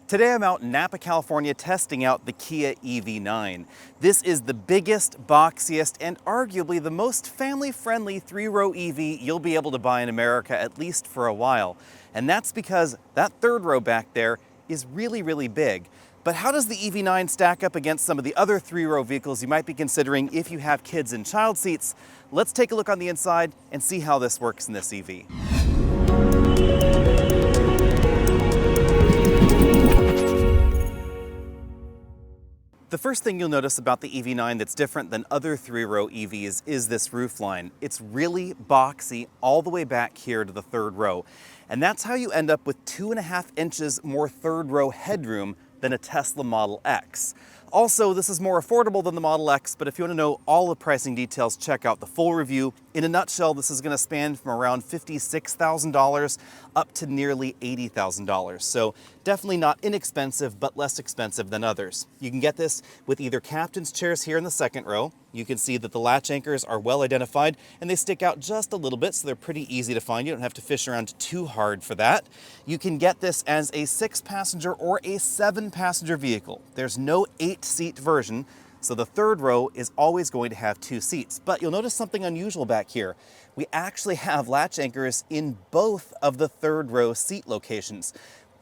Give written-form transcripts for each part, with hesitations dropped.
Today I'm out in Napa, California testing out the Kia EV9. This is the biggest, boxiest, and arguably the most family-friendly three-row EV you'll be able to buy in America, at least for a while. And that's because that third row back there is really, really big. But how does the EV9 stack up against some of the other three-row vehicles you might be considering if you have kids in child seats? Let's take a look on the inside and see how this works in this EV. The first thing you'll notice about the EV9 that's different than other three-row EVs is this roofline. It's really boxy all the way back here to the third row. And that's how you end up with 2.5 inches more third row headroom than a Tesla Model X. Also, this is more affordable than the Model X, but if you want to know all the pricing details, check out the full review. In a nutshell, this is going to span from around $56,000 up to nearly $80,000. So definitely not inexpensive, but less expensive than others. You can get this with either captain's chairs here in the second row. You can see that the latch anchors are well identified and they stick out just a little bit, so they're pretty easy to find. You don't have to fish around too hard for that. You can get this as a 6-passenger or a 7-passenger vehicle. There's no 8-seat version, so the third row is always going to have 2 seats. But you'll notice something unusual back here. We actually have latch anchors in both of the third row seat locations.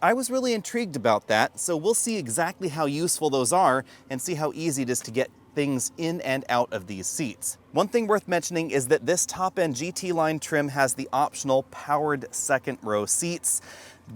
I was really intrigued about that, so we'll see exactly how useful those are and see how easy it is to get things in and out of these seats. One thing worth mentioning is that this top-end GT line trim has the optional powered second row seats.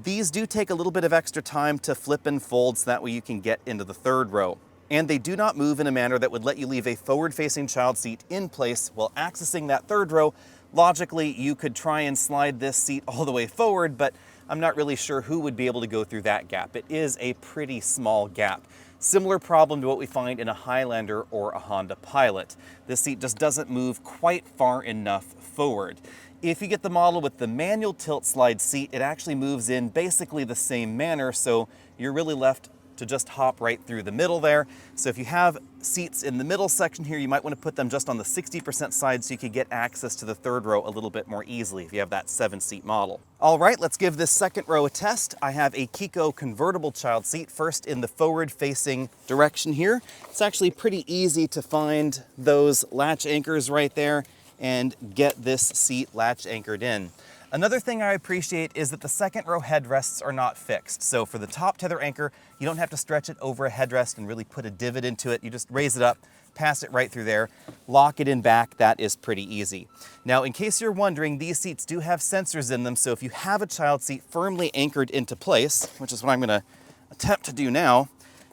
These do take a little bit of extra time to flip and fold so that way you can get into the third row. And they do not move in a manner that would let you leave a forward-facing child seat in place while accessing that third row. Logically, you could try and slide this seat all the way forward, but I'm not really sure who would be able to go through that gap. It is a pretty small gap. Similar problem to what we find in a Highlander or a Honda Pilot. This seat just doesn't move quite far enough forward. If you get the model with the manual tilt slide seat, it actually moves in basically the same manner, so you're really left to just hop right through the middle there. So if you have seats in the middle section here, you might want to put them just on the 60% side so you could get access to the third row a little bit more easily if you have that 7-seat model. All right, let's give this second row a test. I have a Kiko convertible child seat, first in the forward-facing direction here. It's actually pretty easy to find those latch anchors right there and get this seat latch anchored in. Another thing I appreciate is that the second row headrests are not fixed. So for the top tether anchor, you don't have to stretch it over a headrest and really put a divot into it. You just raise it up, pass it right through there, lock it in back. That is pretty easy. Now, in case you're wondering, these seats do have sensors in them. So if you have a child seat firmly anchored into place, which is what I'm gonna attempt to do now,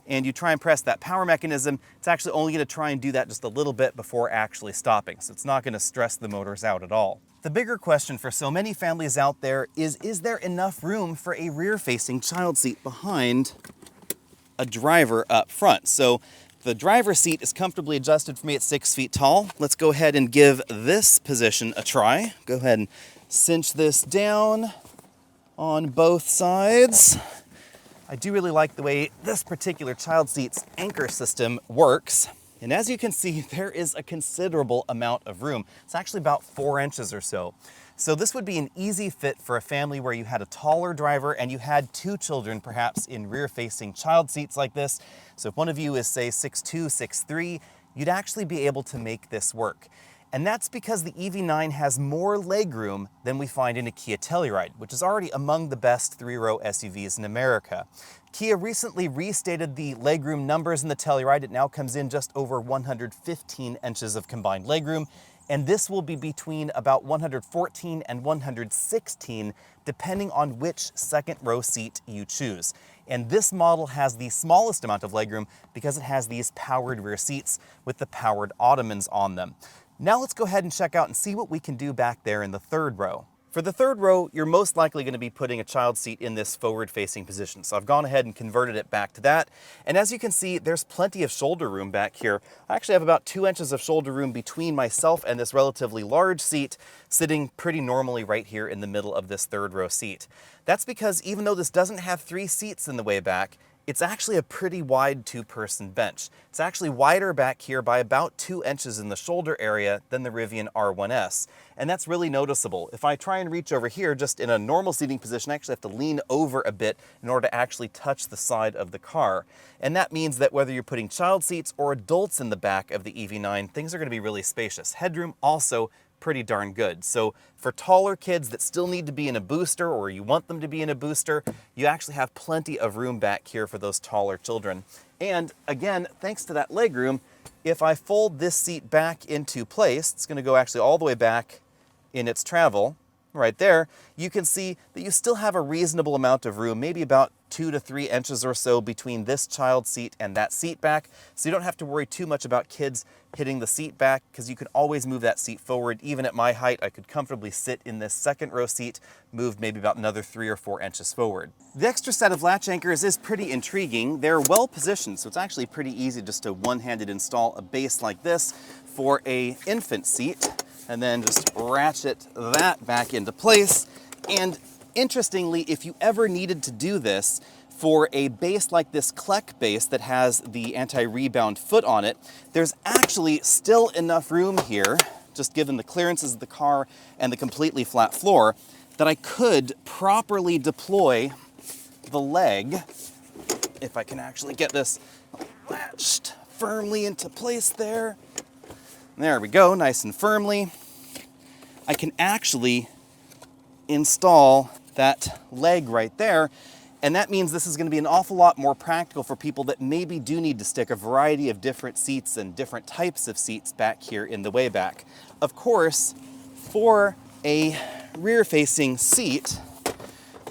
and you try and press that power mechanism, it's actually only gonna try and do that just a little bit before actually stopping. So it's not gonna stress the motors out at all. The bigger question for so many families out there is there enough room for a rear-facing child seat behind a driver up front? So the driver's seat is comfortably adjusted for me at 6 feet tall. Let's go ahead and give this position a try. Go ahead and cinch this down on both sides. I do really like the way this particular child seat's anchor system works. And as you can see, there is a considerable amount of room. It's actually about 4 inches or so. So this would be an easy fit for a family where you had a taller driver and you had 2 children perhaps in rear-facing child seats like this. So if one of you is, say, 6'2", 6'3", you'd actually be able to make this work. And that's because the EV9 has more legroom than we find in a Kia Telluride, which is already among the best three-row SUVs in America. Kia recently restated the legroom numbers in the Telluride. It now comes in just over 115 inches of combined legroom, and this will be between about 114 and 116, depending on which second row seat you choose. And this model has the smallest amount of legroom because it has these powered rear seats with the powered ottomans on them. Now let's go ahead and check out and see what we can do back there in the third row. For the third row, you're most likely going to be putting a child seat in this forward-facing position. So I've gone ahead and converted it back to that. And as you can see, there's plenty of shoulder room back here. I actually have about 2 inches of shoulder room between myself and this relatively large seat, sitting pretty normally right here in the middle of this third row seat. That's because even though this doesn't have 3 seats in the way back, it's actually a pretty wide two-person bench. It's actually wider back here by about 2 inches in the shoulder area than the Rivian R1S. And that's really noticeable. If I try and reach over here just in a normal seating position, I actually have to lean over a bit in order to actually touch the side of the car. And that means that whether you're putting child seats or adults in the back of the EV9, things are going to be really spacious. Headroom also pretty darn good. So for taller kids that still need to be in a booster, or you want them to be in a booster, you actually have plenty of room back here for those taller children. And again, thanks to that legroom, if I fold this seat back into place, it's going to go actually all the way back in its travel, right there, you can see that you still have a reasonable amount of room, maybe about 2 to 3 inches or so between this child seat and that seat back. So you don't have to worry too much about kids hitting the seat back, because you can always move that seat forward. Even at my height, I could comfortably sit in this second row seat, moved maybe about another 3 or 4 inches forward. The extra set of latch anchors is pretty intriguing. They're well positioned, so it's actually pretty easy just to one-handed install a base like this for a infant seat, and then just ratchet that back into place. And interestingly, if you ever needed to do this for a base like this Kleck base that has the anti-rebound foot on it, there's actually still enough room here, just given the clearances of the car and the completely flat floor, that I could properly deploy the leg, if I can actually get this latched firmly into place there. There we go, nice and firmly. I can actually install that leg right there, and that means this is going to be an awful lot more practical for people that maybe do need to stick a variety of different seats and different types of seats back here in the way back. Of course, for a rear-facing seat,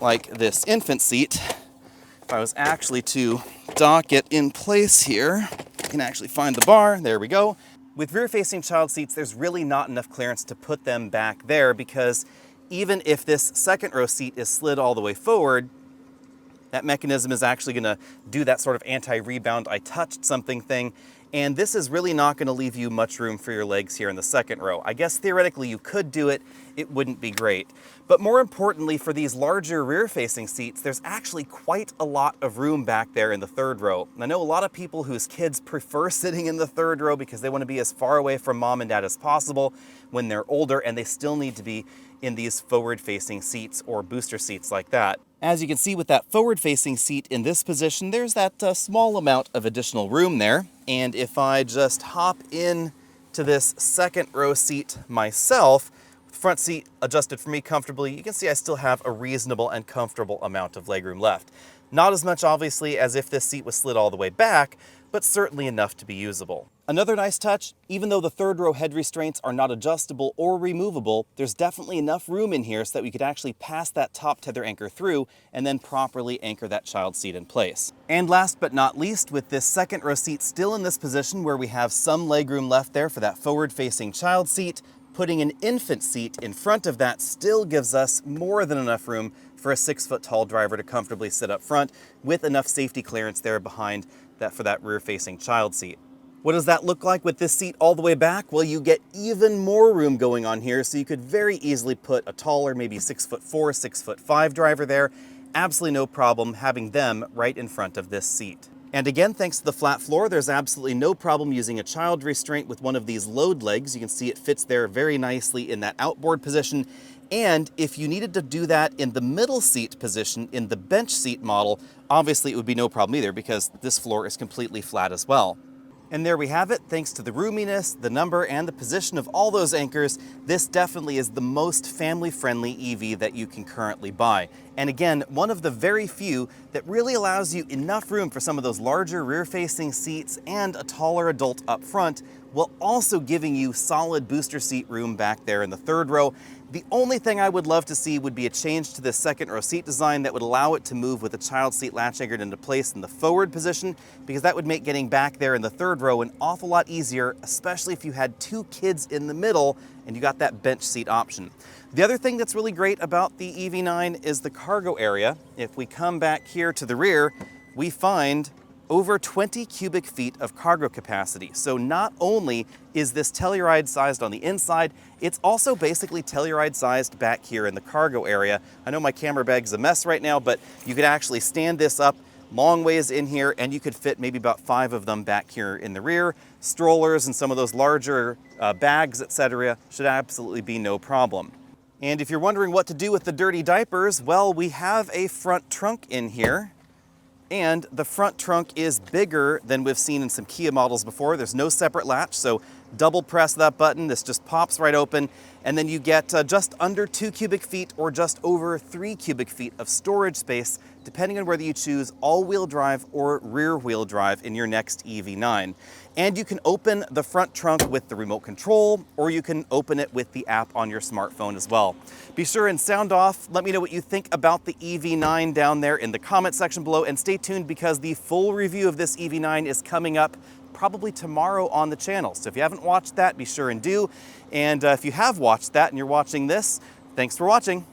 like this infant seat, if I was actually to dock it in place here, I can actually find the bar, there we go. With rear-facing child seats, there's really not enough clearance to put them back there, because even if this second row seat is slid all the way forward, that mechanism is actually going to do that sort of anti-rebound, I touched something thing, and this is really not going to leave you much room for your legs here in the second row. I guess theoretically you could do it, it wouldn't be great. But more importantly, for these larger rear-facing seats, there's actually quite a lot of room back there in the third row. And I know a lot of people whose kids prefer sitting in the third row because they want to be as far away from mom and dad as possible when they're older, and they still need to be in these forward-facing seats or booster seats like that. As you can see with that forward-facing seat in this position, there's that small amount of additional room there. And if I just hop in to this second row seat myself, front seat adjusted for me comfortably, you can see I still have a reasonable and comfortable amount of legroom left. Not as much, obviously, as if this seat was slid all the way back, but certainly enough to be usable. Another nice touch, even though the third row head restraints are not adjustable or removable, there's definitely enough room in here so that we could actually pass that top tether anchor through and then properly anchor that child seat in place. And last but not least, with this second row seat still in this position where we have some legroom left there for that forward-facing child seat, putting an infant seat in front of that still gives us more than enough room for a 6-foot-tall driver to comfortably sit up front, with enough safety clearance there behind that for that rear-facing child seat. What does that look like with this seat all the way back? Well, you get even more room going on here, so you could very easily put a taller, maybe 6'4", 6'5" driver there. Absolutely no problem having them right in front of this seat. And again, thanks to the flat floor, there's absolutely no problem using a child restraint with one of these load legs. You can see it fits there very nicely in that outboard position. And if you needed to do that in the middle seat position in the bench seat model, obviously it would be no problem either, because this floor is completely flat as well. And there we have it. Thanks to the roominess, the number, and the position of all those anchors, this definitely is the most family-friendly EV that you can currently buy. And again, one of the very few that really allows you enough room for some of those larger rear-facing seats and a taller adult up front, while also giving you solid booster seat room back there in the third row. The only thing I would love to see would be a change to the second row seat design that would allow it to move with the child seat latch anchored into place in the forward position, because that would make getting back there in the third row an awful lot easier, especially if you had 2 kids in the middle and you got that bench seat option. The other thing that's really great about the EV9 is the cargo area. If we come back here to the rear, we find over 20 cubic feet of cargo capacity. So not only is this Telluride sized on the inside, it's also basically Telluride sized back here in the cargo area. I know my camera bag's a mess right now, but you could actually stand this up long ways in here, and you could fit maybe about 5 of them back here in the rear. Strollers and some of those larger bags, etc., should absolutely be no problem. And if you're wondering what to do with the dirty diapers, well, we have a front trunk in here. And the front trunk is bigger than we've seen in some Kia models before. There's no separate latch, so double press that button, this just pops right open, and then you get just under 2 cubic feet or just over 3 cubic feet of storage space, depending on whether you choose all-wheel drive or rear-wheel drive in your next EV9. And you can open the front trunk with the remote control, or you can open it with the app on your smartphone as well. Be sure and sound off. Let me know what you think about the EV9 down there in the comment section below, and stay tuned because the full review of this EV9 is coming up probably tomorrow on the channel. So if you haven't watched that, be sure and do. And if you have watched that and you're watching this, thanks for watching.